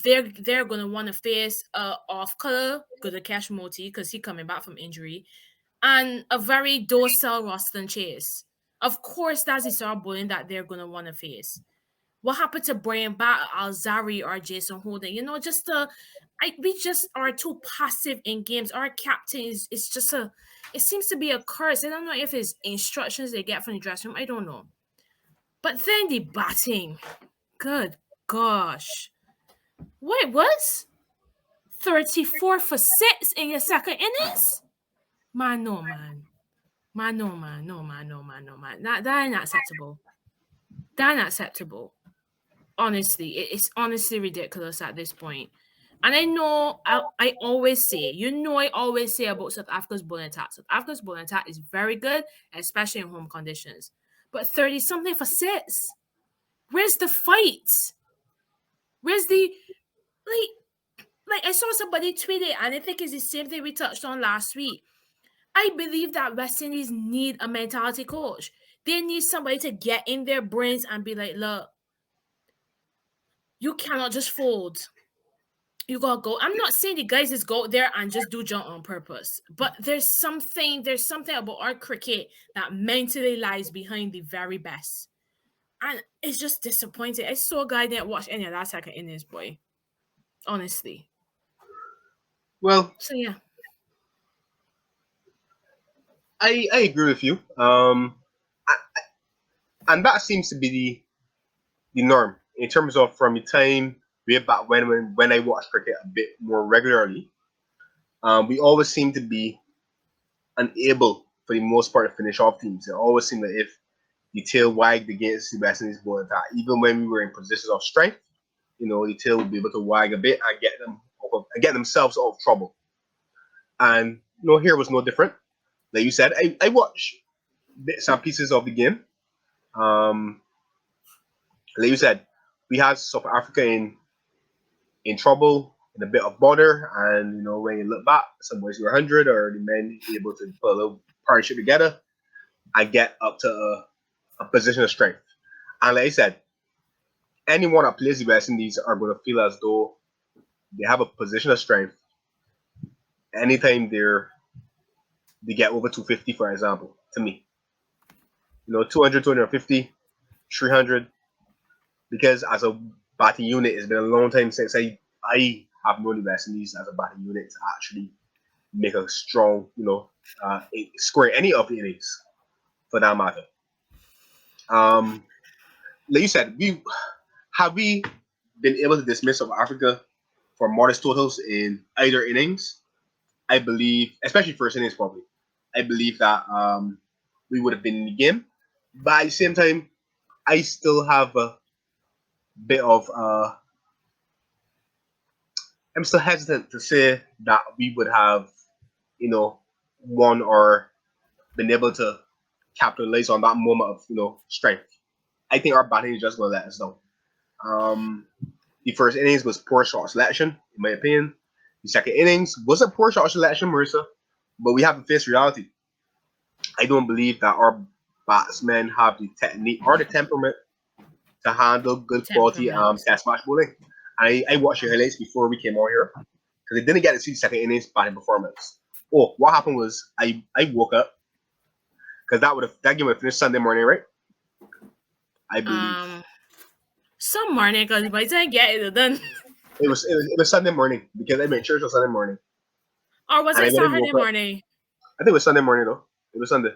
they're gonna want to face off color Gudakesh Moti because he coming back from injury, and a very docile Roston Chase. Of course, that's the sort of bowling that they're gonna want to face. What happened to Brian Bat, Alzari, or Jason Holden? We just are too passive in games. Our captain is just it seems to be a curse. I don't know if it's instructions they get from the dressing room. I don't know. But then the batting, good gosh, what it was? 34 for 6 in your second innings? Man, no, man. Man, no, man. No, man. No, man. No, man. That ain't acceptable. That ain't acceptable. Honestly, it's honestly ridiculous at this point. And I know I always say, I always say about South Africa's bowling attack. South Africa's bowling attack is very good, especially in home conditions. But 30 something for 6. Where's the fight? Where's the like I saw somebody tweet it, and I think it's the same thing we touched on last week. I believe that West Indies need a mentality coach. They need somebody to get in their brains and be like, look, you cannot just fold. You gotta go. I'm not saying the guys just go there and just do jump on purpose, but there's something about our cricket that mentally lies behind the very best. And it's just disappointing. I saw a guy didn't watch any of that second innings, boy. Honestly. Well, So yeah. I agree with you. And that seems to be the norm in terms of from the time way back when I watch cricket a bit more regularly. We always seem to be unable, for the most part, to finish off teams. It always seemed that if the tail wagged against the West Indies bowling attack, even when we were in positions of strength, the tail would be able to wag a bit and get themselves out of trouble. And here was no different. Like you said, I watched bits and pieces of the game. Um, like you said, we had South Africa in trouble, in a bit of bother, and when you look back, some boys were 100 or the men able to put a little partnership together and get up to a position of strength. And like I said, anyone that plays the West Indies are going to feel as though they have a position of strength anytime they get over 250, for example, to me. 200, 250, 300, because as a batting unit, it's been a long time since I have known the West Indies as a batting unit to actually make a strong, score any of the innings for that matter. Like you said, we been able to dismiss South Africa for modest totals in either innings. I believe, especially first innings, probably. I believe that we would have been in the game, but at the same time, I still have a bit of I'm still hesitant to say that we would have, won or been able to capitalize on that moment of, strength. I think our batting is just going to let us down. The first innings was poor shot selection, in my opinion. The second innings wasn't poor shot selection, Marissa, but we have to face reality. I don't believe that our batsmen have the technique or the temperament to handle good quality Temperament. test match bowling. I watched the highlights before we came on here because I didn't get to see the second innings batting performance. Oh, what happened was I woke up because that game would have finished Sunday morning, right? I believe Some morning because by the time I get it done. it was Sunday morning because I made sure it was Sunday morning, Or was and I it when I Saturday woke up, morning? I think it was Sunday morning though. It was Sunday.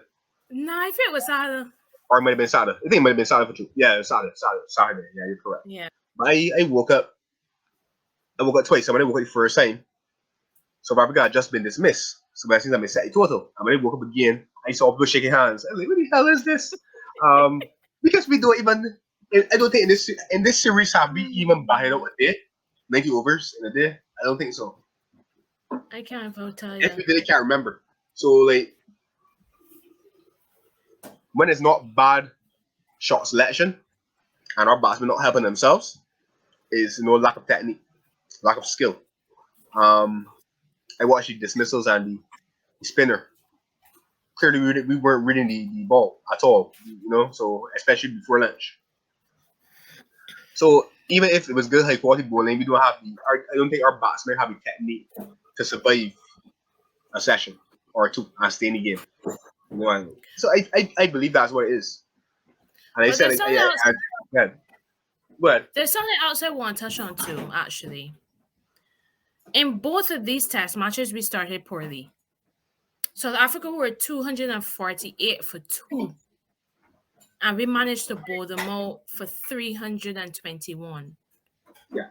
No, I think it was Saturday. Or it might have been Saturday. I think it might have been Saturday for you. Yeah, it was Saturday. Yeah, you're correct. Yeah. But I woke up. I woke up twice. I woke up the first time. So Africa had just been dismissed. So by the time I set total, and when I woke up again, I saw people shaking hands. I was like, what the hell is this? Because we don't even. I don't think in this series have we even batted out a day, 90 overs in a day. I don't think so. I can't even tell If you. we did, I can't remember. So like when it's not bad shot selection and our batsmen not helping themselves, is lack of technique, lack of skill. Um, I watched the dismissals and the spinner. Clearly, we weren't reading the ball at all, so especially before lunch. So even if it was good high quality bowling, we don't have I don't think our batsmen have the technique to survive a session or two and stay in the game. So I believe that's what it is. And I But said, yeah. But there's something else I want to touch on too, actually. In both of these test matches, we started poorly. South Africa were 248 for 2. And we managed to bowl them out for 321. yeah,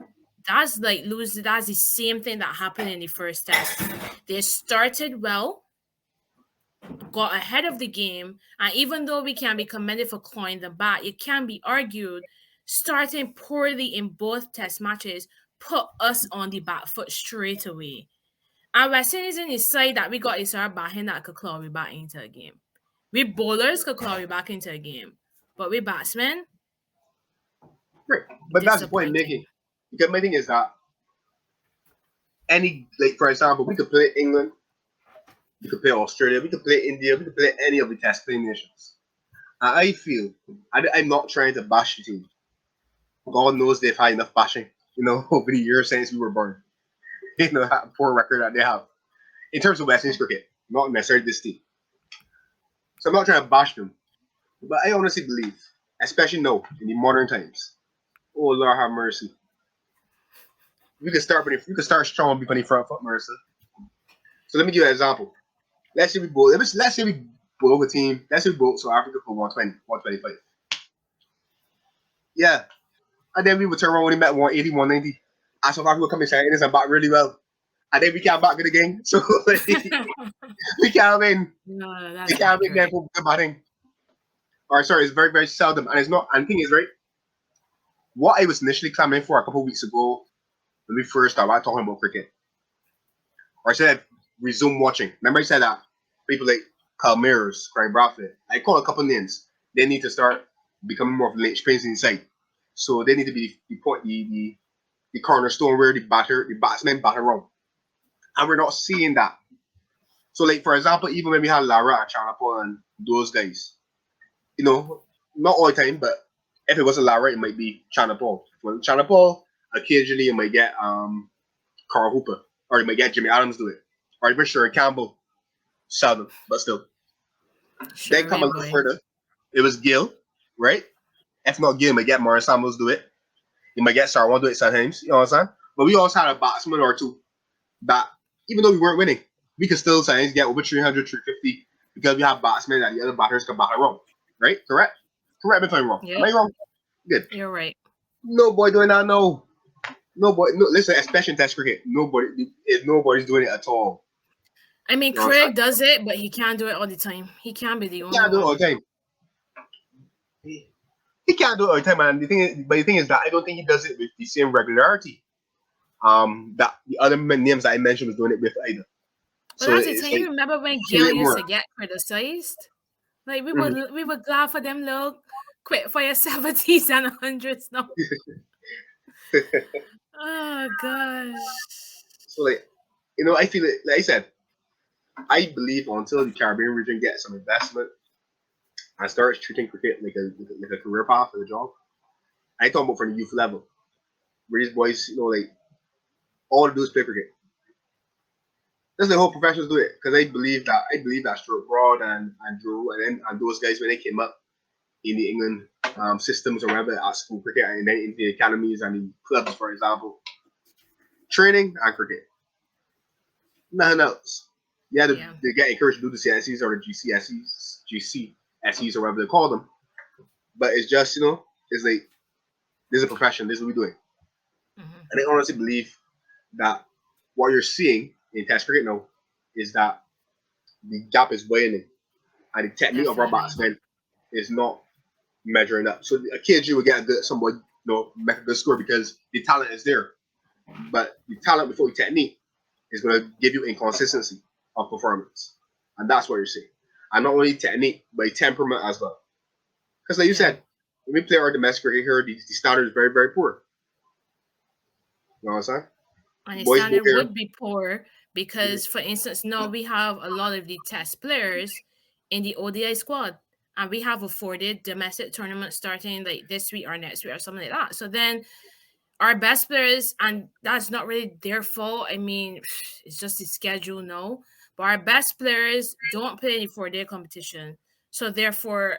That's like losing. That's the same thing that happened in the first test. They started well, got ahead of the game, and even though we can be commended for clawing the bat, it can be argued starting poorly in both test matches put us on the back foot straight away. And West Indies in his side that we got is our batting that could claw we back into a game. We bowlers could claw we back into a game. But we batsmen, great. But that's the point I'm disappointing. making. Because my thing is that for example, we could play England, we could play Australia, we could play India, we could play any of the test playing nations. And I feel I'm not trying to bash the team. God knows they've had enough bashing, over the years since we were born. That poor record that they have in terms of West Indies cricket, not necessarily this team. So I'm not trying to bash them, but I honestly believe, especially now in the modern times, oh Lord have mercy. We could start strong on the front foot, Marissa. So let me give you an example. Let's say we bowl. Let's say we bowl a team. Let's say we bowl South Africa for 120, 125. Yeah, and then we would turn around when we met 180, 190. And South Africa come inside and it's back really well. And then we can't back it again. So like, we can't win. No, We that's can't win accurate. for good batting. Or sorry, it's very, very seldom. And it's not, and the thing is, right, what I was initially clamoring for a couple of weeks ago when we first started talking about cricket, or I said resume watching. Remember I said that people like Carl Mears, Craig Bradford, I call a couple names. They need to start becoming more of linchpins inside. So they need to be the cornerstone where the batsmen batter around. And we're not seeing that. So like for example, even when we had Lara and Chanapol and those guys, not all the time, but if it wasn't Lara, it might be Chanapol. When Chanapol, occasionally you might get Carl Hooper, or you might get Jimmy Adams do it, or even Sherry Campbell. Seldom, but still. Then Sure, come a little boy. further. It was Gil, right? If not Gil, you might get Morris Samuels do it. You might get Sarwan do it sometimes. You know what I'm saying? But we also had a batsman or two that, even though we weren't winning, we could still sometimes get over 300, 350 because we have batsmen that the other batters can batter wrong. Right? Correct? Correct me if I'm wrong. Am Yeah, I wrong? Good. you're right. No boy doing that, no. Nobody, no, listen, especially in Test cricket, nobody's doing it at all. I mean, You know what I'm saying? Craig does it, but he can't do it all the time. He can't be the He only can't do it all one. the time. He can't do it all the time, man. The thing is that I don't think he does it with the same regularity. That the other names that I mentioned was doing it with either. But So that's the it's thing. like You remember when he Gil did used more. to get criticized? Like Mhm. we were glad for them look quit for your 70s and 100s now. Oh gosh. So I feel it. Like I said, I believe until the Caribbean region gets some investment and starts treating cricket like a career path and a job. I talk about from the youth level, where these boys, like all they do is play cricket. That's the whole professionals do it because I believe that Stuart Broad and Drew and those guys when they came up in the England systems or whatever at school cricket and then in the academies and the clubs, for example, training and cricket, nothing else. Yeah, Yeah. they get encouraged to do the CSEs or the GCSEs or whatever they call them. But it's just, it's like, this is a profession. This is what we're doing. Mm-hmm. And I honestly believe that what you're seeing in Test cricket now is that the gap is widening, and the technique of our Definitely. batsmen is not measuring up. So occasionally we get a good, someone, make a good score because the talent is there, but the talent before the technique is going to give you inconsistency of performance, and that's what you're seeing. And not only technique, but temperament as well. Because like you Yeah. said, when we play our domestic cricket here, the standard is very, very poor. You know what I'm saying? And the Boys go standard here. would be poor because, for instance, now we have a lot of the test players in the ODI squad, and we have a 4-day domestic tournament starting like this week or next week or something like that. So then our best players, and that's not really their fault. I mean, it's just the schedule, no. But our best players don't play any 4-day competition. So therefore,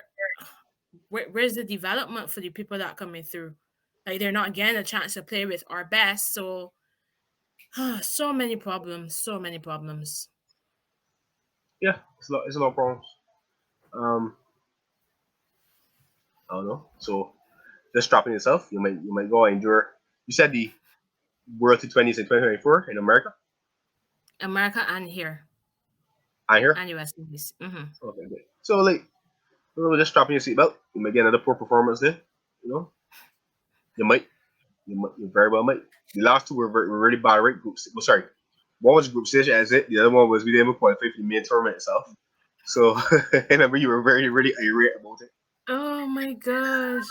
where's the development for the people that are coming through? Like they're not getting a chance to play with our best. So so many problems, so many problems. Yeah, it's a lot of problems. Um, I don't know. So just dropping yourself, you might go and endure. You said the World T20s in 2024 in America. America and here I hear. and US Indies. Okay, good. So like, just dropping your seatbelt. You might get another poor performance there. You know, you might. You very well might. The last two were really bad, right? Groups. Well, sorry, one was group stage as it. The other one was we didn't even qualify for the main tournament itself. So I remember you were very, really irate about it. Oh my gosh.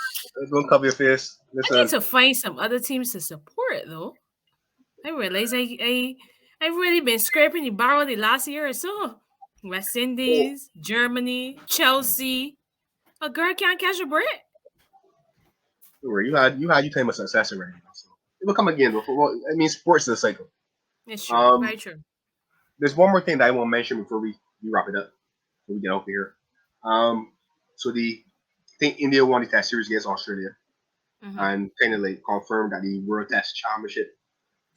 Don't cover your face. I need Listen, to find some other teams to support though. I realize I've really been scraping the barrel the last year or so. West oh, Indies, Germany, Chelsea. A girl can't catch a break. don't worry, you had your time of success already. So it will come again. Though. Well, I mean, sports is a cycle. It's true. Very Um, true. there's one more thing that I want to mention before we wrap it up. Before we get out of here. Um, so I think India won the Test series against Australia Mm-hmm. and kind of like confirmed that the World Test Championship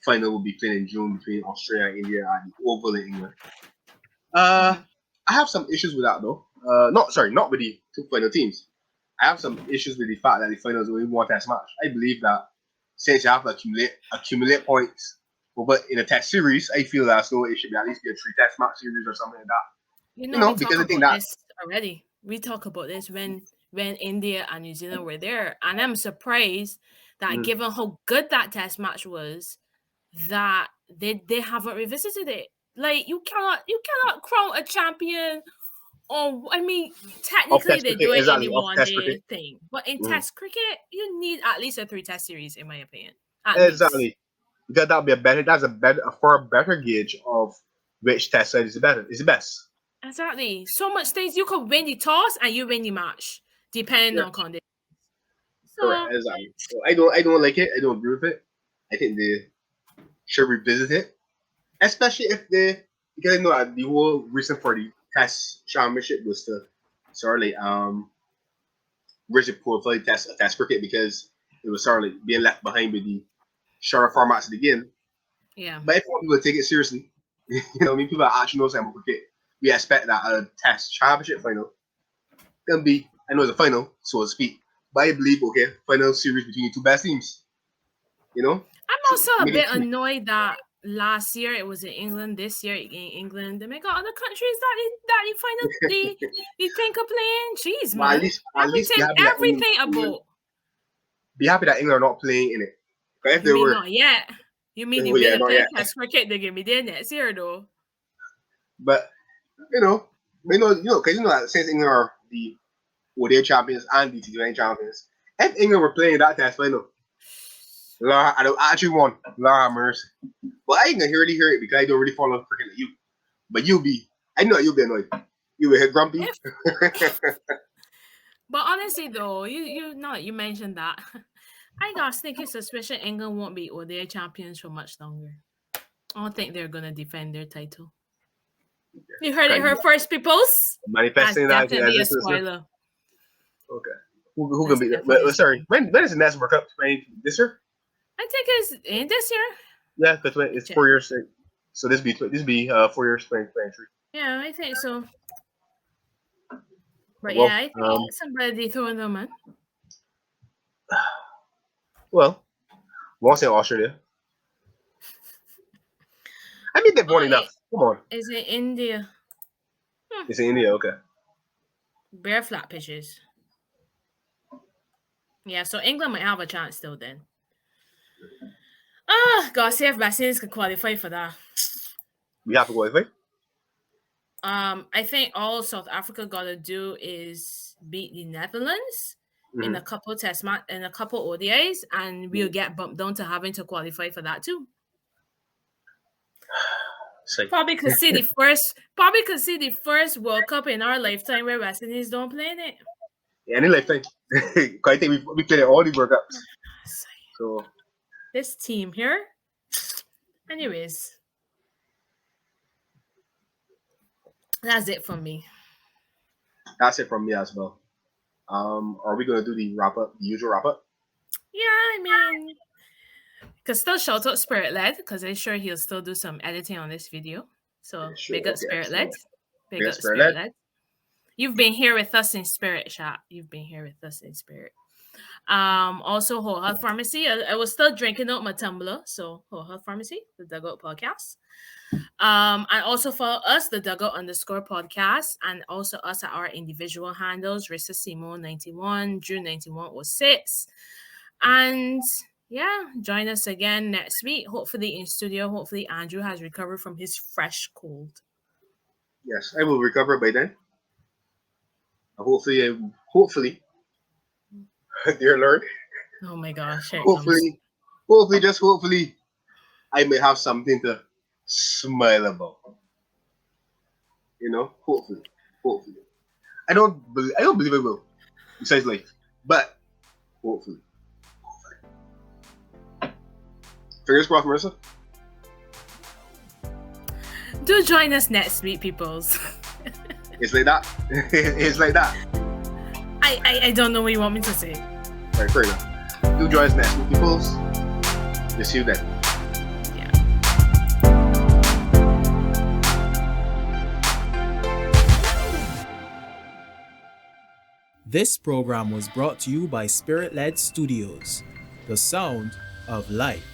final will be played in June between Australia and India at the Oval in England. Uh, Mm-hmm. I have some issues with that though. Not with the two final teams. I have some issues with the fact that the finals only one test match. I believe that since you have to accumulate points, but in a test series, I feel as though it should be at least be a three test match series or something like that. You know, we Because talk I think about that this already. We talk about this when India and New Zealand were there, and I'm surprised that mm, given how good that test match was, that they haven't revisited it. Like you cannot crown a champion. Or I mean, of technically test they do cricket, it in exactly the of one test cricket. day thing, but in Mm, Test cricket, you need at least a 3-test series, in my opinion. At least. exactly. Because that'll be a far better gauge of which test side is the best. Exactly. So much things you could win the toss and you win the match, depending Yeah. on conditions. Correct, So exactly. So I don't like it. I don't agree with it. I think they should revisit it, especially if they because I know that the whole reason for the test championship was to sort of like rigid profile test cricket because it was sort of like being left behind with the shorter formats of the game. yeah. But if you want people to take it seriously, I mean, people that actually know something about cricket, we expect that a test championship final can be, I know it's a final, so to speak, but I believe, okay, final series between the two best teams, you know? I'm also a Make it bit two. annoyed that last year it was in England, this year in England. They make other countries that the final the thing of playing. Jeez, But man. at least Everything about. Be happy that England are not playing in it. 'Cause if You they mean were, not yet? You mean the oh way yeah, they not play yet. Test cricket, they're gonna be there next year though. But you know, because that since England are the ODI champions and the T20 champions, if England were playing that test final, Lord, I don't actually won. Lord have mercy. But I ain't gonna really hear it because I don't really follow cricket like you. But I know you'll be annoyed. You'll be grumpy. If But honestly though, you mentioned that. I got a sneaky suspicion England won't be ODI champions for much longer. I don't think they're gonna defend their title. You heard it Kind here of first, peoples. That's manifesting that as definitely a this listener. spoiler. Okay. Who gonna That's be? definitely a Sorry. spoiler. When is the next World Cup? This year? I think it's in this year. Yeah, because Let me it's check. 4 years. So this be 4 years 2023. Yeah, I think so. But yeah, Well, I think somebody throwing them, man. well, won't say Australia. I mean they've won Oh, enough. Come on, is it India? it's in India. Okay, Bare flat pitches. Yeah, so England might have a chance still then. Gotta see if Vaccines can qualify for that. we have to qualify. I think all South Africa gotta do is beat the Netherlands in a Mm-hmm. couple test match in a couple ODIs, and we'll get bumped down to having to qualify for that too. Say, Probably could see the first World Cup in our lifetime where West Indies don't play in it. yeah, any lifetime. I think we played all the World Cups. So This team here. Anyways, that's it from me. that's it from me as well. Are we gonna do the wrap up, the usual wrap up? Yeah, I mean, could still shout out Spirit Led because I'm sure he'll still do some editing on this video. So Sure. big up Okay. Spirit Led. Big Big up up Spirit Spirit Led. Led. You've been here with us in spirit, chat. You've been here with us in spirit. Also Whole Health Pharmacy. I was still drinking out my tumbler, so Whole Health Pharmacy, the Dugout Podcast. And also follow us, the Dugout _ podcast, and also us at our individual handles, Rissa Simone 91, June 9106. And yeah, join us again next week. Hopefully in studio. Hopefully Andrew has recovered from his fresh cold. Yes, I will recover by then. Hopefully, dear Lord. Oh my gosh, here it comes. Just hopefully, I may have something to smile about. You know, hopefully. I don't believe I will. Besides life, but hopefully. Fingers crossed, Marissa. Do join us next week, peoples. It's like that. It's like that. I don't know what you want me to say. All right, fair enough. Do join us next week, peoples. We'll see you then. This program was brought to you by Spirit Led Studios, the sound of life.